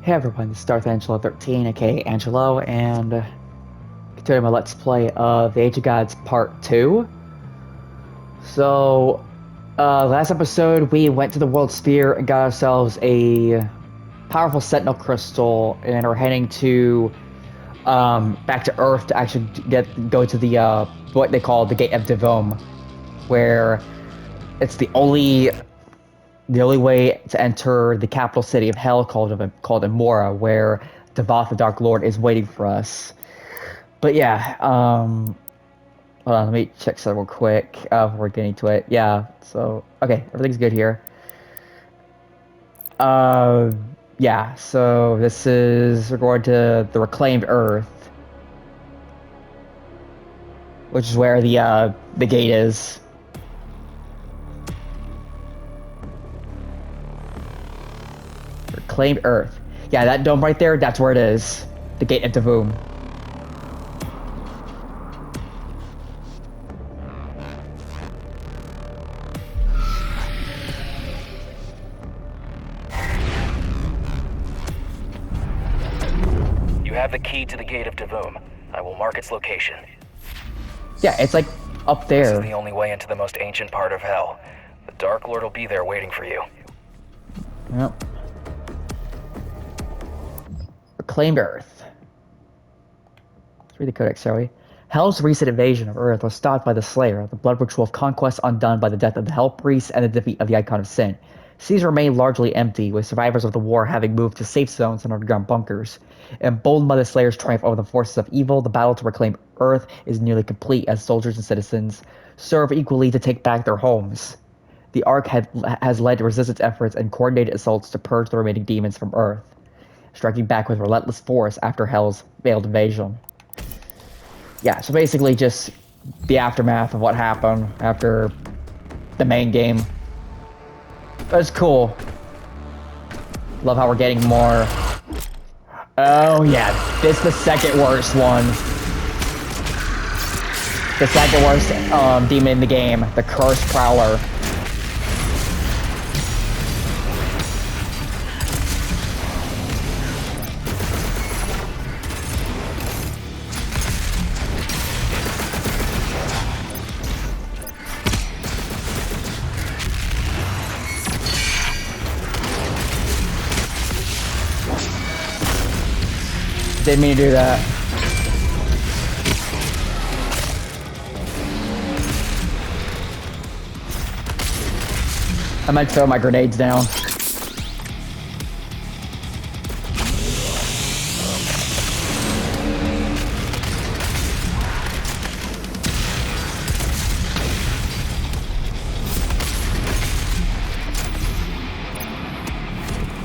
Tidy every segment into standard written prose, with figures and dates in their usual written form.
Hey everyone, this is Darth Angelo 13, aka Angelo, and continuing my Let's Play of The Age of Gods Part 2. So, last episode we went to the World Sphere and got ourselves a powerful Sentinel Crystal, and we're heading to, back to Earth to actually go to the, what they call the Gate of Divum, where it's the only way to enter the capital city of Hell called Immora, where Davoth the Dark Lord is waiting for us. But yeah, hold on, let me check something real quick before getting to it. Yeah, so, okay, everything's good here. Yeah, so we're going to the Reclaimed Earth, which is where the gate is. Reclaimed Earth. Yeah, that dome right there, that's where it is. The Gate of Divum. You have the key to the Gate of Divum. I will mark its location. Yeah, it's like up there. This is the only way into the most ancient part of Hell. The Dark Lord will be there waiting for you. Yep. Reclaimed Earth. Let's read the codex, shall we? Hell's recent invasion of Earth was stopped by the Slayer, the blood ritual of conquest undone by the death of the Hell Priest and the defeat of the Icon of Sin. Cities remain largely empty, with survivors of the war having moved to safe zones and underground bunkers. Emboldened by the Slayer's triumph over the forces of evil, the battle to reclaim Earth is nearly complete as soldiers and citizens serve equally to take back their homes. The Ark has led resistance efforts and coordinated assaults to purge the remaining demons from Earth, striking back with relentless force after Hell's failed invasion. Yeah, so basically just the aftermath of what happened after the main game. But it's cool. Love how we're getting more. Oh yeah, this is the second worst one. The second worst demon in the game, the Cursed Prowler. Didn't mean to do that. I might throw my grenades down.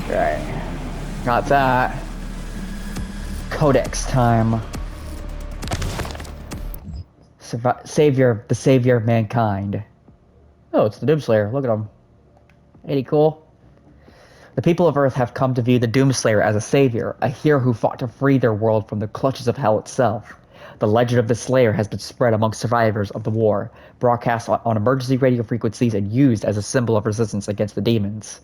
Right. Got that. Codex time. The savior of mankind. Oh, it's the Doomslayer. Look at him. Ain't he cool? The people of Earth have come to view the Doomslayer as a savior, a hero who fought to free their world from the clutches of Hell itself. The legend of the Slayer has been spread among survivors of the war, broadcast on emergency radio frequencies and used as a symbol of resistance against the demons.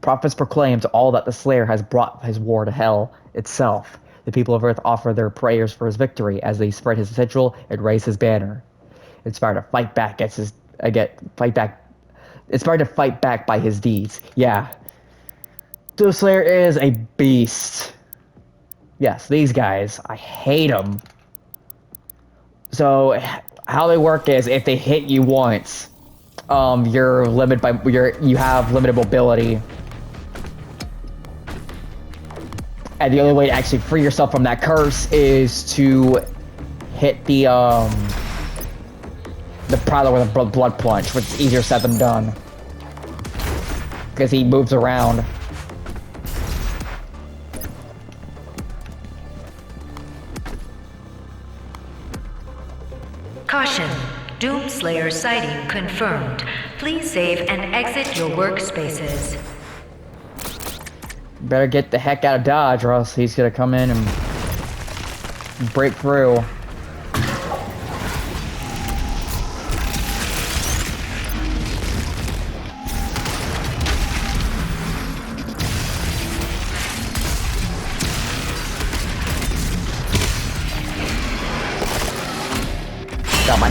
Prophets proclaimed all that the Slayer has brought his war to Hell itself. The people of Earth offer their prayers for his victory as they spread his sigil and raise his banner. Inspired to fight back Inspired to fight back by his deeds. Yeah. Doomslayer is a beast. Yes, these guys. I hate them. So, how they work is if they hit you once, you have limited mobility. And the only way to actually free yourself from that curse is to hit the Prowler with a blood plunge, which is easier said than done. Because he moves around. Caution. Doomslayer sighting confirmed. Please save and exit your workspaces. Better get the heck out of Dodge, or else he's gonna come in and break through.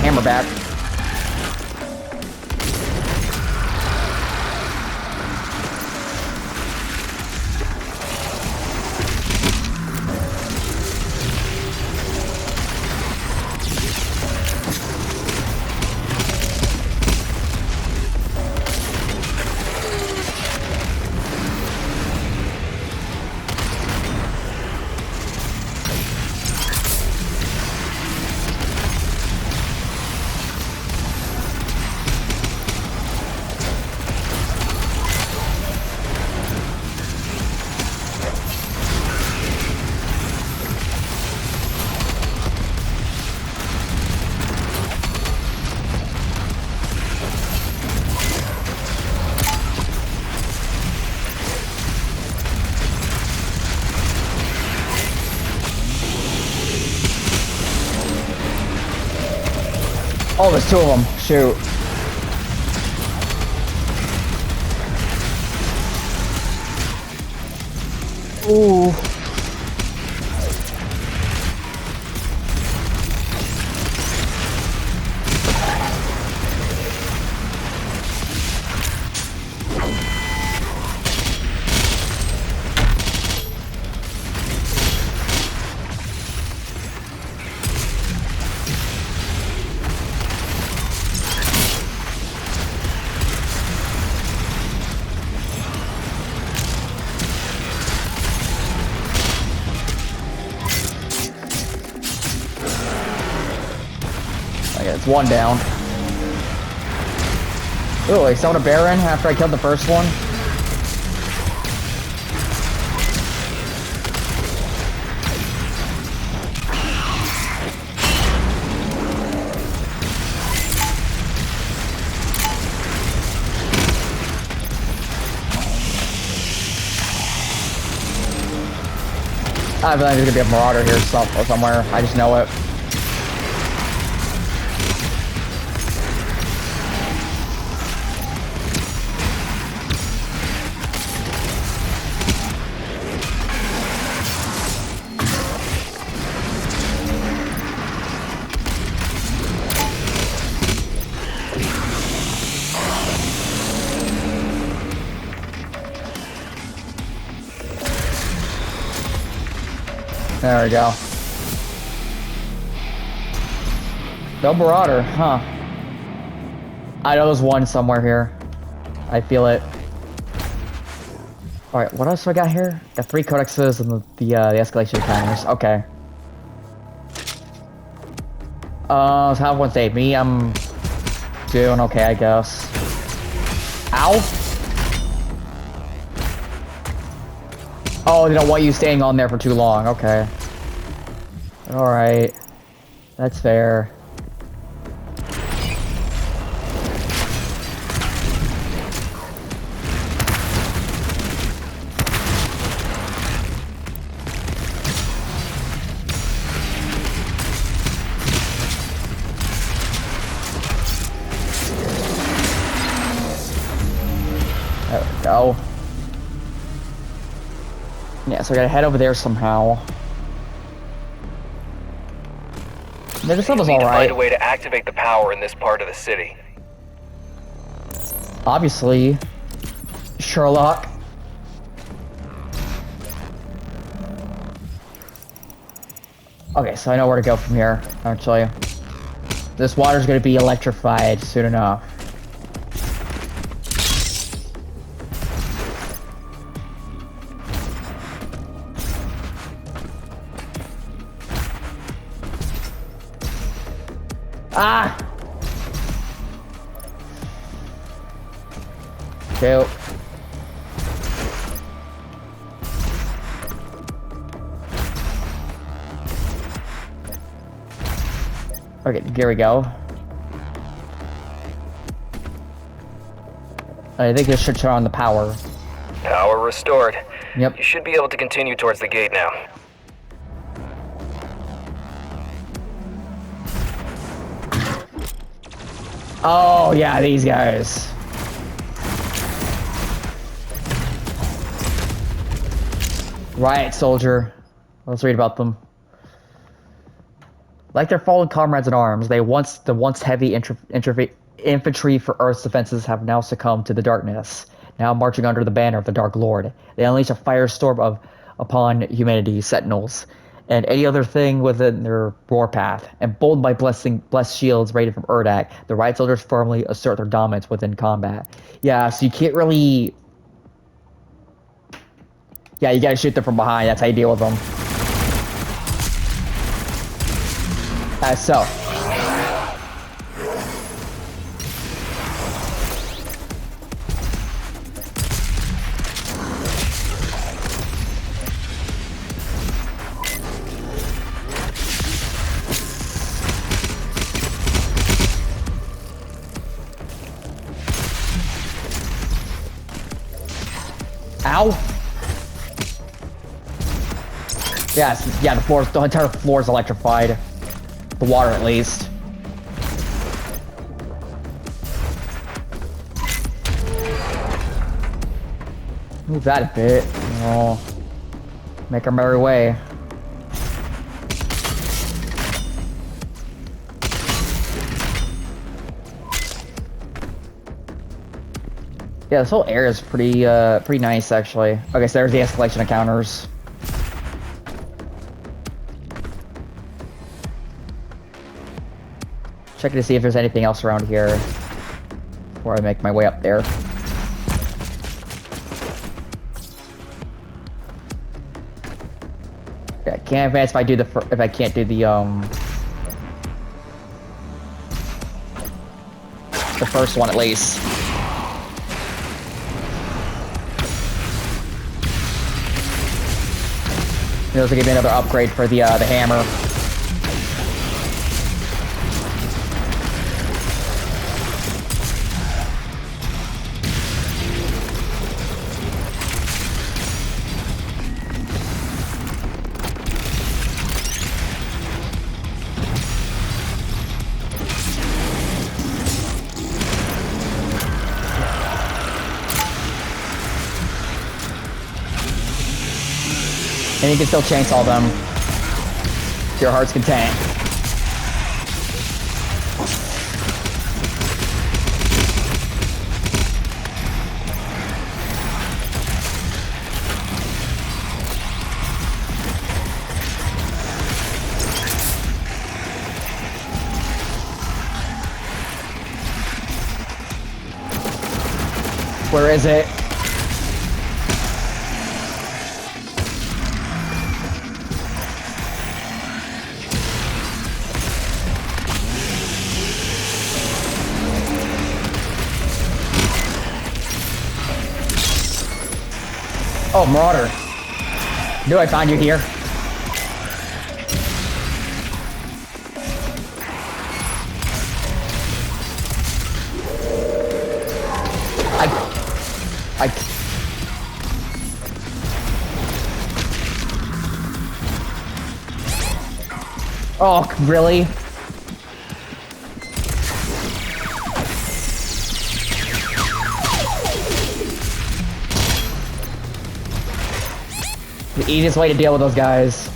hammer back. Oh, there's two of them. Shoot. Ooh. Okay, it's one down. Ooh, I summoned a Baron after I killed the first one. I feel like there's gonna be a Marauder here somewhere. I just know it. There we go. No Marauder, huh? I know there's one somewhere here. I feel it. Alright, what else do I got here? Got 3 codexes and the escalation counters. Okay. So how one save me? I'm doing okay, I guess. Ow! Oh, they don't want you staying on there for too long. Okay. Alright. That's fair. There we go. Yeah, so I gotta head over there somehow. Yeah, this level's alright. Find a way to activate the power in this part of the city. Obviously. Sherlock. Okay, so I know where to go from here, actually. This water's gonna be electrified soon enough. Ah! Shoot. Okay, here we go. I think this should turn on the power. Power restored. Yep. You should be able to continue towards the gate now. Oh, yeah, these guys. Riot soldier. Let's read about them. Like their fallen comrades in arms, the once heavy infantry for Earth's defenses have now succumbed to the darkness. Now marching under the banner of the Dark Lord, they unleash a firestorm upon humanity, sentinels, and any other thing within their warpath. Emboldened by blessed shields raided from Urdak, the Right Soldiers firmly assert their dominance within combat. Yeah, so you can't really... Yeah, you gotta shoot them from behind. That's how you deal with them. So. Ow. Yes, yeah, the entire floor is electrified. The water, at least. Move that a bit. Oh, make our merry way. Yeah, this whole area is pretty nice, actually. Okay, so there's the escalation of counters. Checking to see if there's anything else around here before I make my way up there. Okay, I can't advance if I can't do the first one at least. This will give me another upgrade for the hammer. And you can still chainsaw them to your heart's content. Where is it? Oh, Marauder. Knew I found you here. Oh, really? The easiest way to deal with those guys.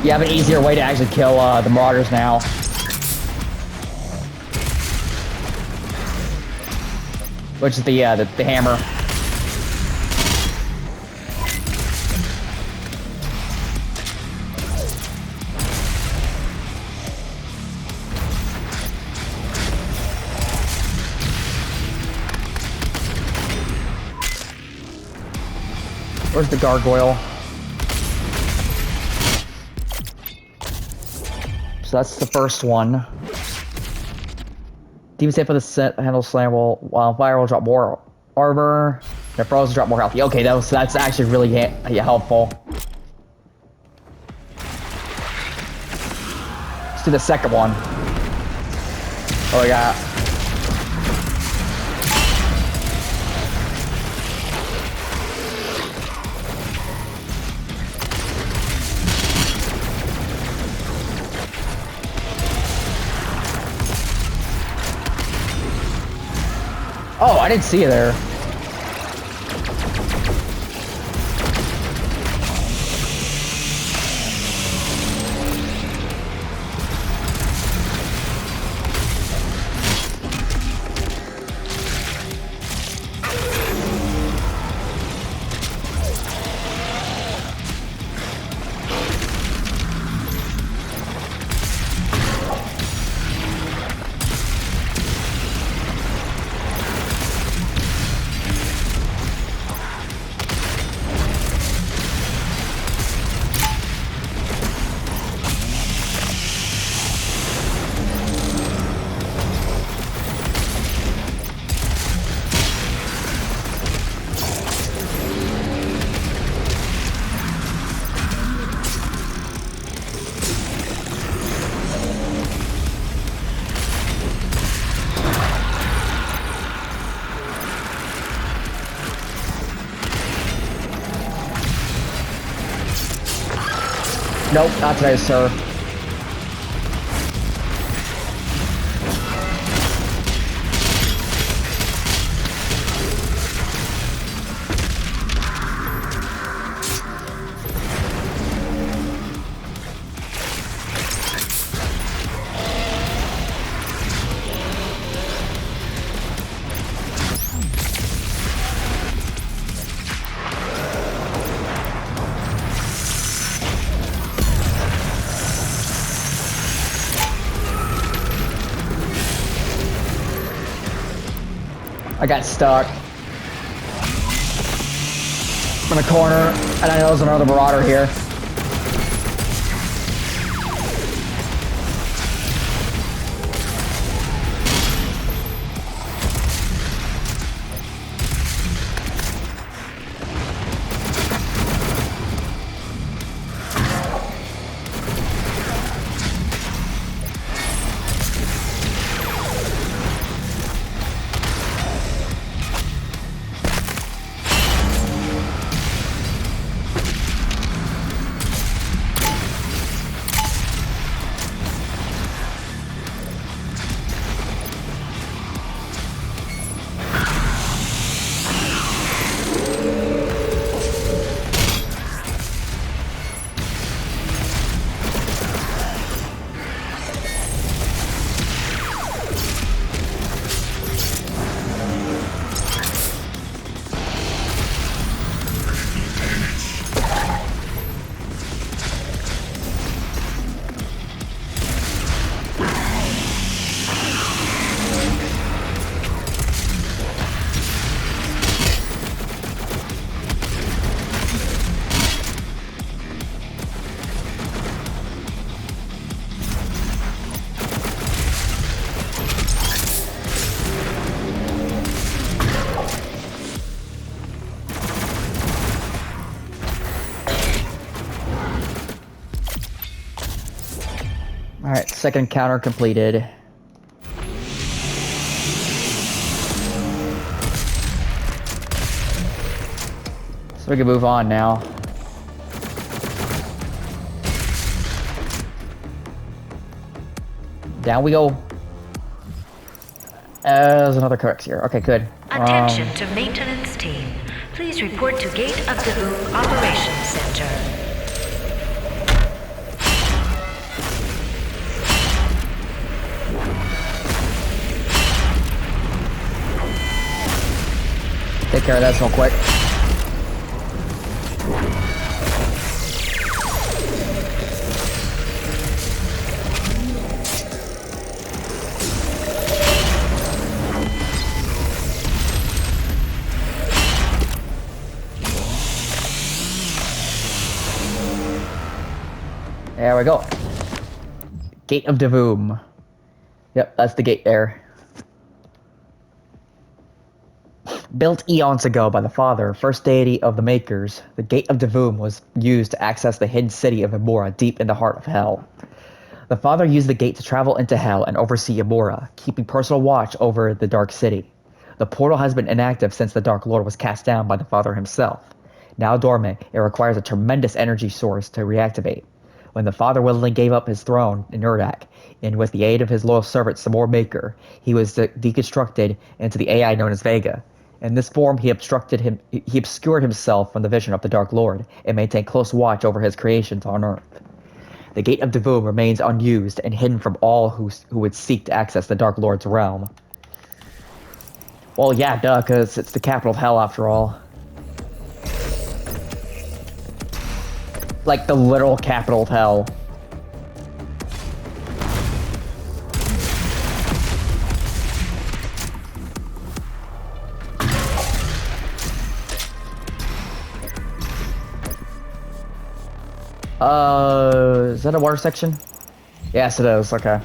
You have an easier way to actually kill the Marauders now. Which is the hammer. Where's the gargoyle? So that's the first one. Demon Save for the handle slam while fire will drop more armor. The frozen drop more health. Okay, that's actually really helpful. Let's do the second one. Oh yeah. Oh, I didn't see you there. Nope, not today, sir. I got stuck. I'm in a corner, and I know there's another marauder here. Alright, second encounter completed. So we can move on now. Down we go. There's another codex here. Okay, good. Attention to maintenance team. Please report to Gate of Divum Operations Center. Take care of that real quick. There we go. Gate of Divum. Yep, that's the gate there. Built eons ago by the Father, first deity of the Makers, the Gate of Divum was used to access the hidden city of Immora deep in the heart of Hell. The Father used the gate to travel into Hell and oversee Immora, keeping personal watch over the Dark City. The portal has been inactive since the Dark Lord was cast down by the Father himself. Now dormant, it requires a tremendous energy source to reactivate. When the father willingly gave up his throne in Urdak, and with the aid of his loyal servant Khan Maykr, he was deconstructed into the AI known as Vega. In this form, he obscured himself from the vision of the Dark Lord and maintained close watch over his creations on Earth. The Gate of Divum remains unused and hidden from all who would seek to access the Dark Lord's realm. Well, yeah, duh, because it's the capital of hell after all. Like the literal capital of hell. Is that a water section? Yes, it is. Okay.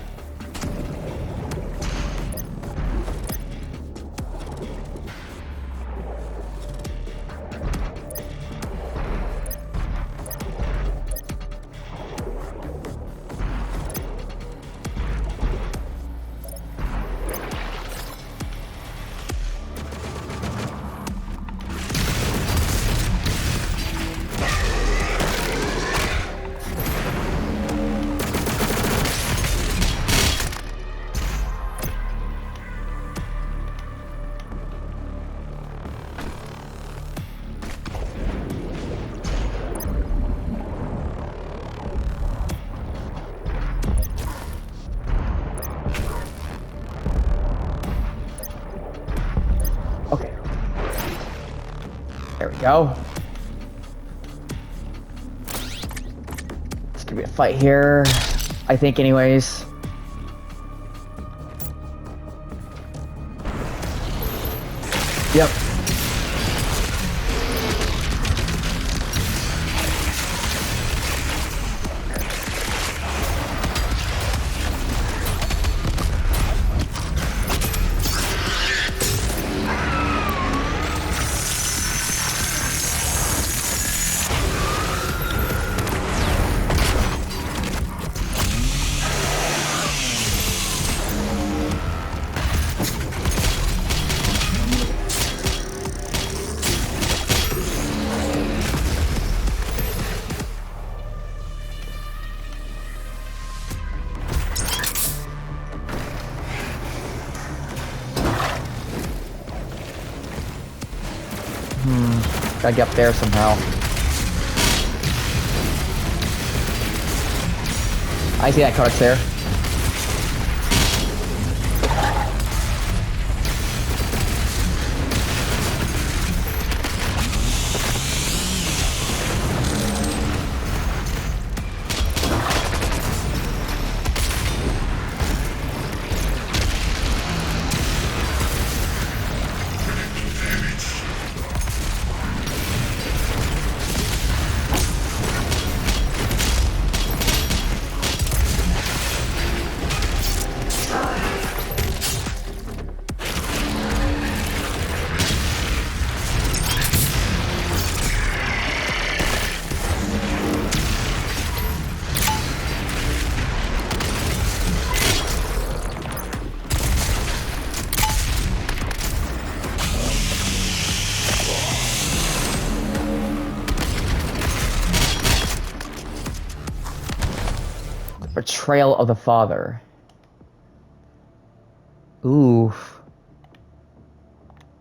Okay. There we go. It's gonna be a fight here, I think, anyways. Yep. Gotta get up there somehow. I see that codex there. Betrayal of the Father. Ooh.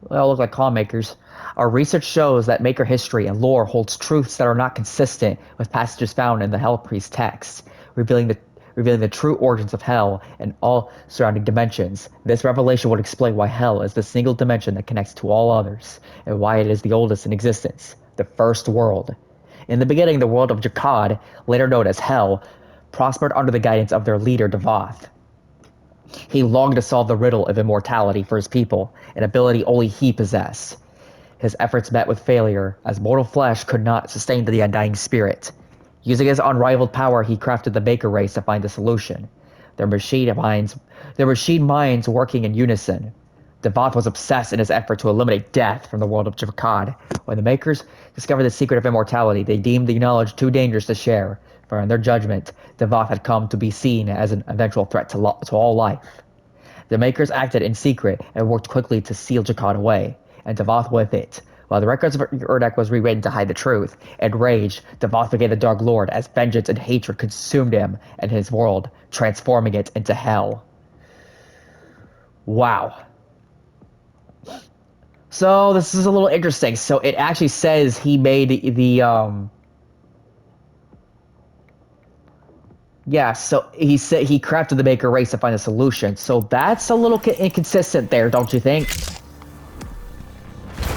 They all look like Khan Maykrs. Our research shows that Maykr history and lore holds truths that are not consistent with passages found in the Hell Priest text, revealing the true origins of Hell and all surrounding dimensions. This revelation would explain why Hell is the single dimension that connects to all others, and why it is the oldest in existence, the first world. In the beginning, the world of Jakad, later known as Hell, prospered under the guidance of their leader Davoth. He longed to solve the riddle of immortality for his people, an ability only he possessed. His efforts met with failure, as mortal flesh could not sustain the undying spirit. Using his unrivaled power, he crafted the Maykr race to find the solution. Their machine minds working in unison. Davoth was obsessed in his effort to eliminate death from the world of Jakad. When the Maykrs discovered the secret of immortality, they deemed the knowledge too dangerous to share, for in their judgment, Davoth had come to be seen as an eventual threat to all life. The Maykrs acted in secret and worked quickly to seal Jakad away, and Davoth with it. While the records of Urdak was rewritten to hide the truth, enraged, Davoth became the Dark Lord as vengeance and hatred consumed him and his world, transforming it into hell. Wow. So this is a little interesting. So it actually says he made the yeah, so he said he crafted the Maker race to find a solution. So that's a little inconsistent there, don't you think?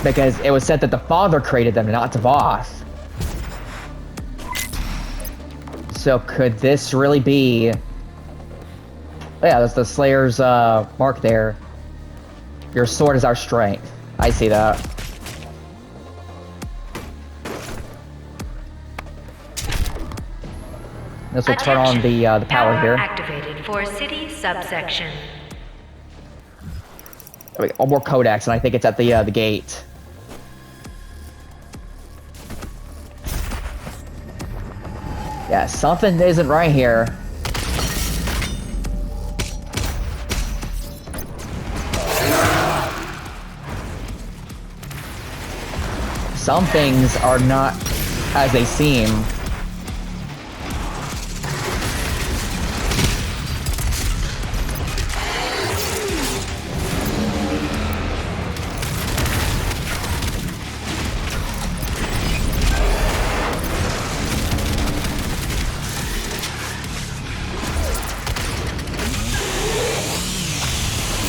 Because it was said that the Father created them, not Davoth. So could this really be... Oh yeah, that's the Slayer's mark there. Your sword is our strength. I see that. This will turn on the power here. Activated for city subsection. There we go. More codex, and I think it's at the gate. Yeah, something isn't right here. Some things are not as they seem.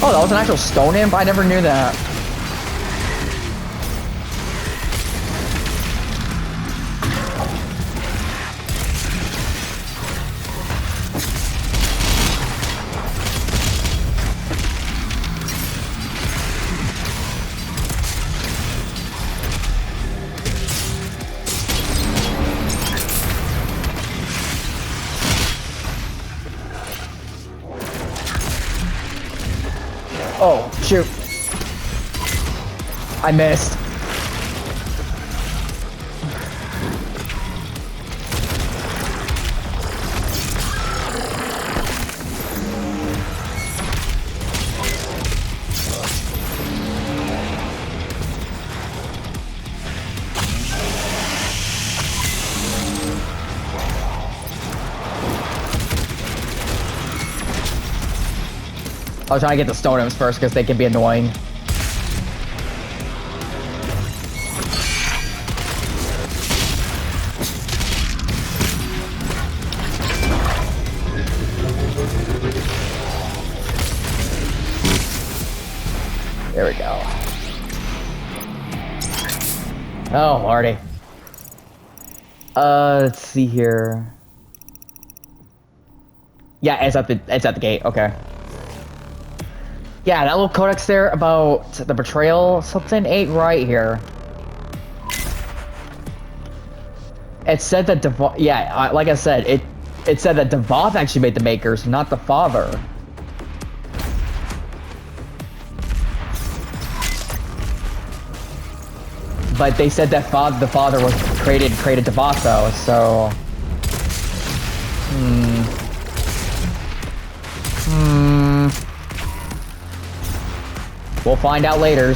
Oh, that was an actual stone imp? I never knew that. Oh, shoot. I missed. I was trying to get the stone imps first because they can be annoying. There we go. Oh, Lordy. Let's see here. Yeah, it's at the gate. Okay. Yeah, that little codex there about the betrayal, something ain't right here. It said that Davoth, yeah, like I said, it said that Davoth actually made the Makers, not the Father. But they said that the Father was created Davoth though, so... We'll find out later.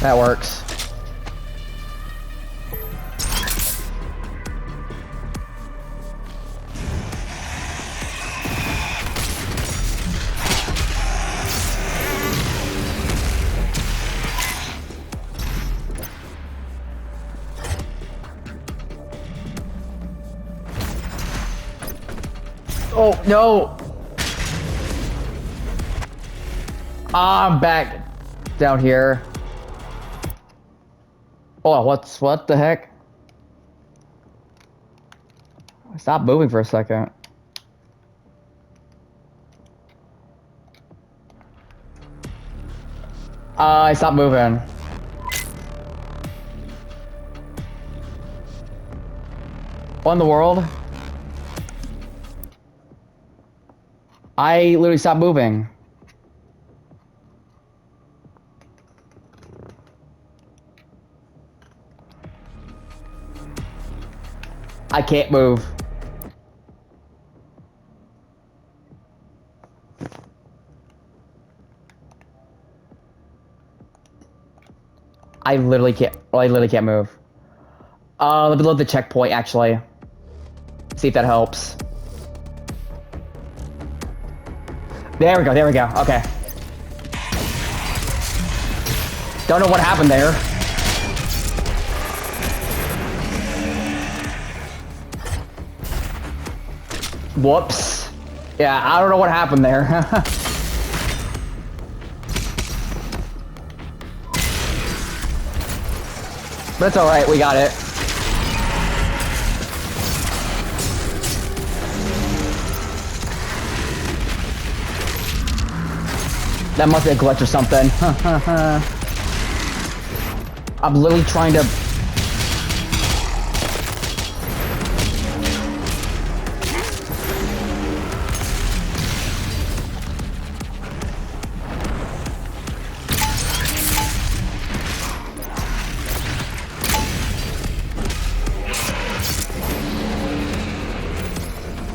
That works. Oh, no! I'm back down here. Oh, what the heck? Stop moving for a second. I stopped moving. What in the world? I literally stopped moving. I can't move. I literally can't move. Let me load the checkpoint, actually. See if that helps. There we go, okay. Don't know what happened there. Whoops. Yeah, I don't know what happened there. But it's alright, we got it. That must be a glitch or something. I'm literally trying to...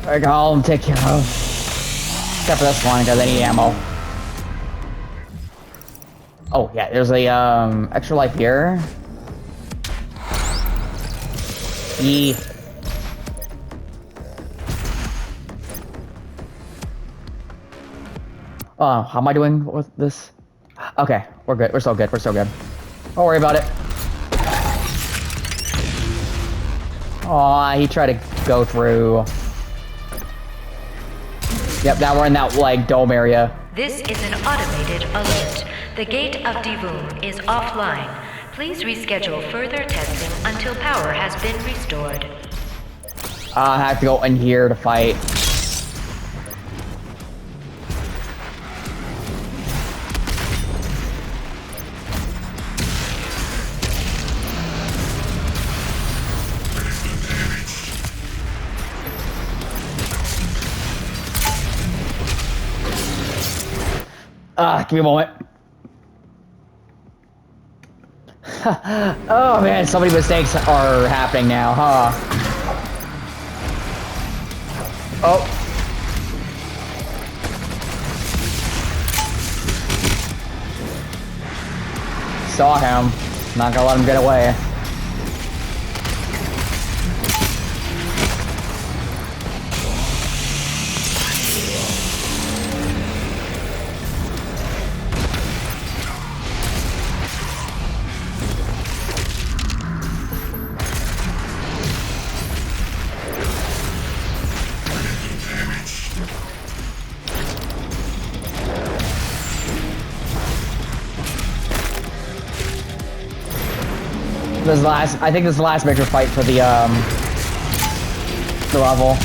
There we go, I'll take care of. Except for this one, because I need ammo. Oh, yeah, there's a, extra life here. E. Oh, how am I doing with this? Okay, we're good, we're so good. Don't worry about it. Aw, he tried to go through. Yep, now we're in that, like, dome area. This is an automated alert. The Gate of Divum is offline. Please reschedule further testing until power has been restored. I have to go in here to fight. Give me a moment. Oh man, so many mistakes are happening now, huh? Oh. Saw him. Not gonna let him get away. I think this is the last major fight for the level.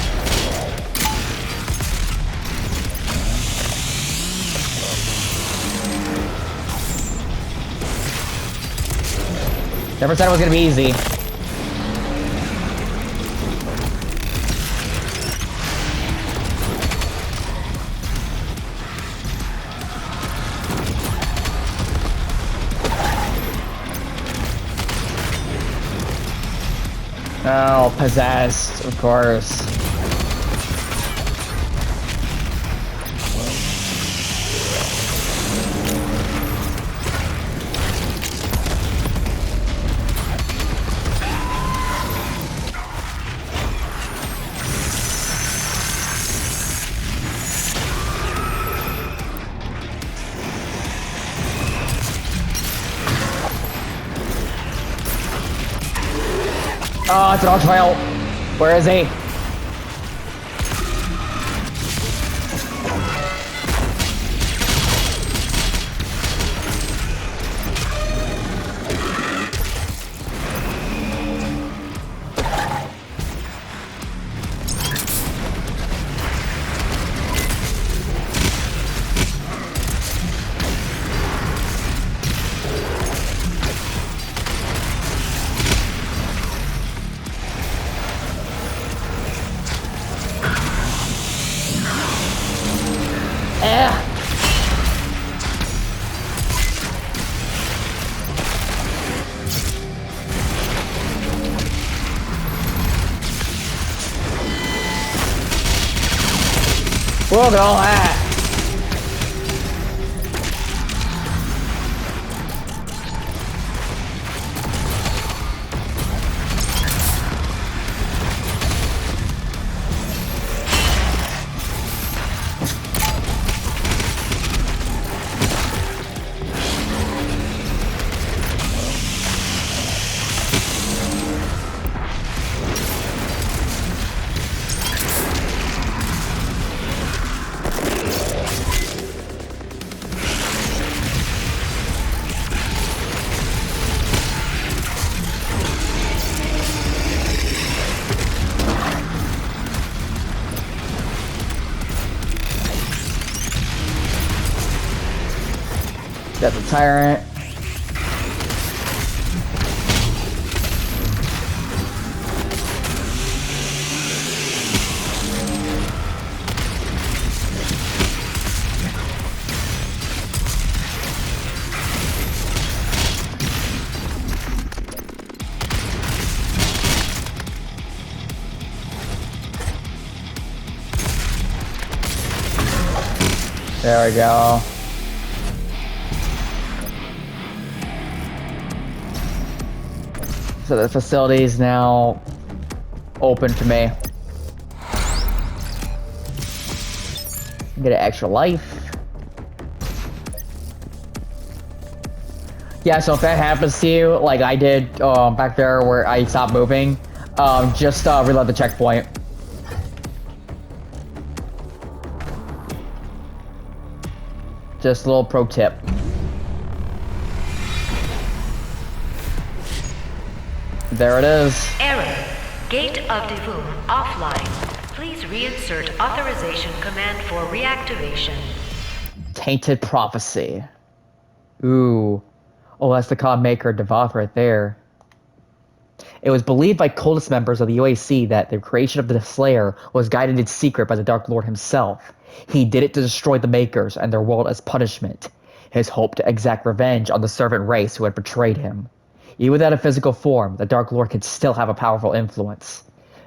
Never said it was gonna be easy. Oh, possessed, of course. Oh, it's an all trail. Where is he? Look at all that! Got the tyrant. There we go. So the facility is now open to me. Get an extra life. Yeah, so if that happens to you, like I did back there where I stopped moving, just reload the checkpoint. Just a little pro tip. There it is. Error. Gate of Divum offline. Please reinsert authorization command for reactivation. Tainted Prophecy. Ooh. Oh, that's the Khan Maykr Davoth right there. It was believed by cultist members of the UAC that the creation of the Slayer was guided in secret by the Dark Lord himself. He did it to destroy the Makers and their world as punishment. His hope to exact revenge on the servant race who had betrayed him. Even without a physical form, the Dark Lord can still have a powerful influence,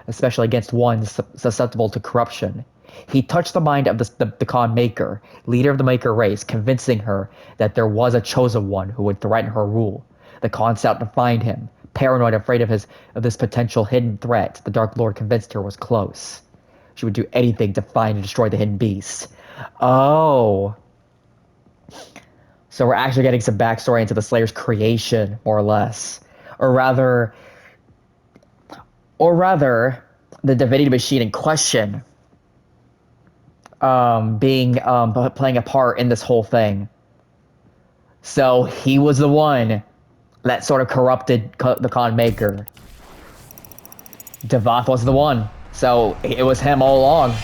especially against one susceptible to corruption. He touched the mind of the Khan Maykr, leader of the Maker race, convincing her that there was a chosen one who would threaten her rule. The Khan set out to find him. Paranoid, afraid of this potential hidden threat, the Dark Lord convinced her was close. She would do anything to find and destroy the hidden beast. Oh. So we're actually getting some backstory into the Slayer's creation, more or less. Or rather, the divinity machine in question playing a part in this whole thing. So he was the one that sort of corrupted the Khan Maykr. Davoth was the one. So it was him all along.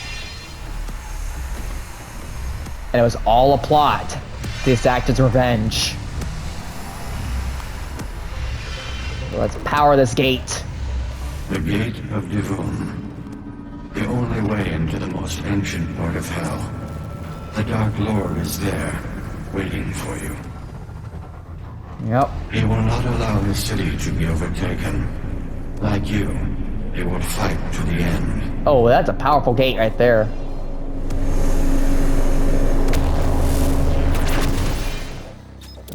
And it was all a plot. This act is revenge. So let's power this gate. The Gate of Divum. The only way into the most ancient part of Hell. The Dark Lord is there, waiting for you. Yep. He will not allow the city to be overtaken. Like you, he will fight to the end. Oh, that's a powerful gate right there.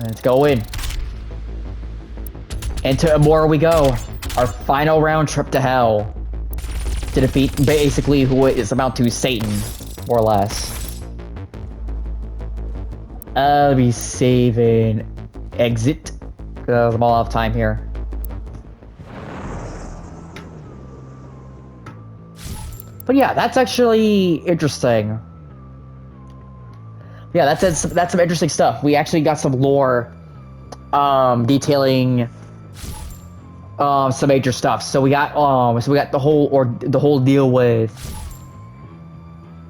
Let's go in. Into Immora we go. Our final round trip to Hell. To defeat basically who is about to Satan, more or less. I'll be saving exit. Because I'm all out of time here. But yeah, that's actually interesting. Yeah, that's some interesting stuff. We actually got some lore detailing some major stuff. So we got the whole deal with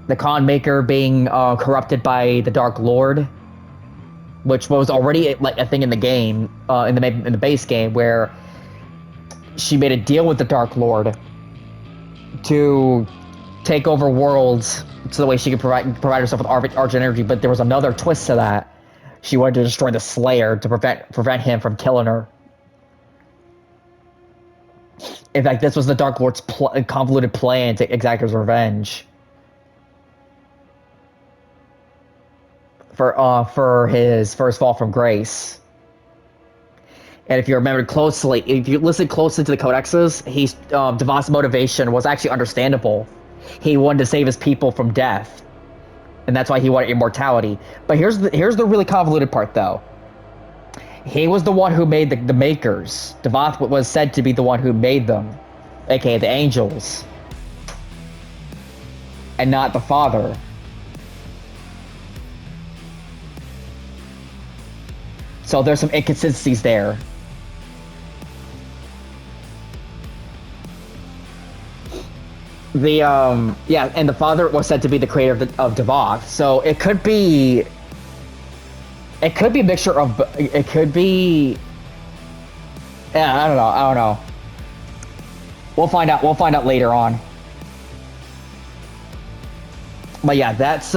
the Khan Maykr being corrupted by the Dark Lord, which was already like a thing in the game, in the base game, where she made a deal with the Dark Lord to take over worlds so the way she could provide herself with Argent energy. But there was another twist to that. She wanted to destroy the Slayer to prevent him from killing her. In fact, this was the Dark Lord's convoluted plan to exact his revenge. for his fall from grace. And if you remember closely, if you listen closely to the codexes, Davoth's motivation was actually understandable. He wanted to save his people from death, and that's why he wanted immortality. But here's the really convoluted part, though. He was the one who made the makers. Davoth was said to be the one who made them, aka the angels, and not the Father. So there's some inconsistencies there. And the Father was said to be the creator of Davoth. So it could be a mixture of, it could be, yeah, I don't know. We'll find out later on. But yeah, that's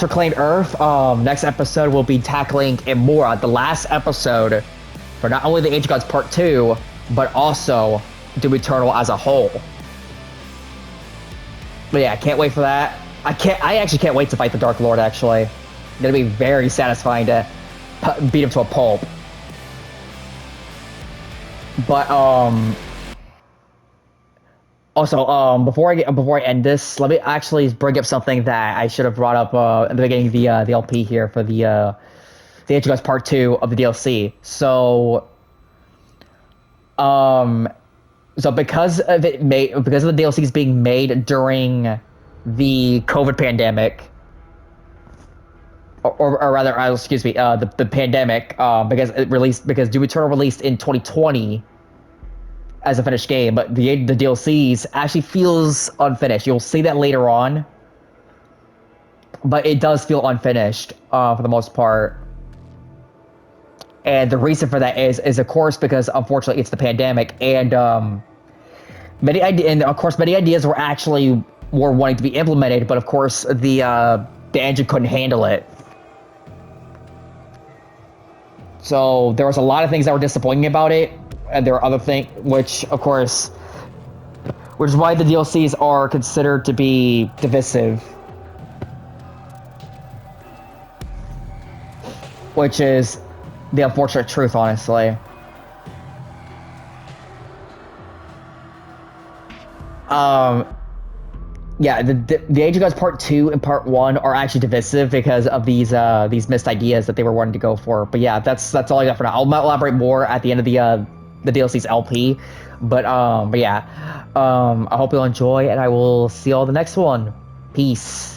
Reclaimed Earth. Next episode we'll be tackling Immora, the last episode for not only the Ancient Gods Part 2, but also Doom Eternal as a whole. But yeah, I can't wait for that. I actually can't wait to fight the Dark Lord, actually. It's gonna be very satisfying to beat him to a pulp. But also, before I end this, let me actually bring up something that I should have brought up at the beginning of the LP here for the Ancient Gods Part 2 of the DLC. So because of the DLCs being made during the COVID pandemic, or rather, the pandemic, because Doom Eternal released in 2020 as a finished game, but the DLCs actually feels unfinished. You'll see that later on, but it does feel unfinished for the most part. And the reason for that is of course because unfortunately it's the pandemic, and many ideas were wanting to be implemented, but of course the engine couldn't handle it. So there was a lot of things that were disappointing about it, and there are other things which is why the DLCs are considered to be divisive, which is the unfortunate truth, honestly. Yeah, the Age of Gods Part 2 and Part 1 are actually divisive because of these missed ideas that they were wanting to go for. But yeah, that's all I got for now. I'll elaborate more at the end of the DLC's LP. But yeah, I hope you'll enjoy, and I will see you all in the next one. Peace.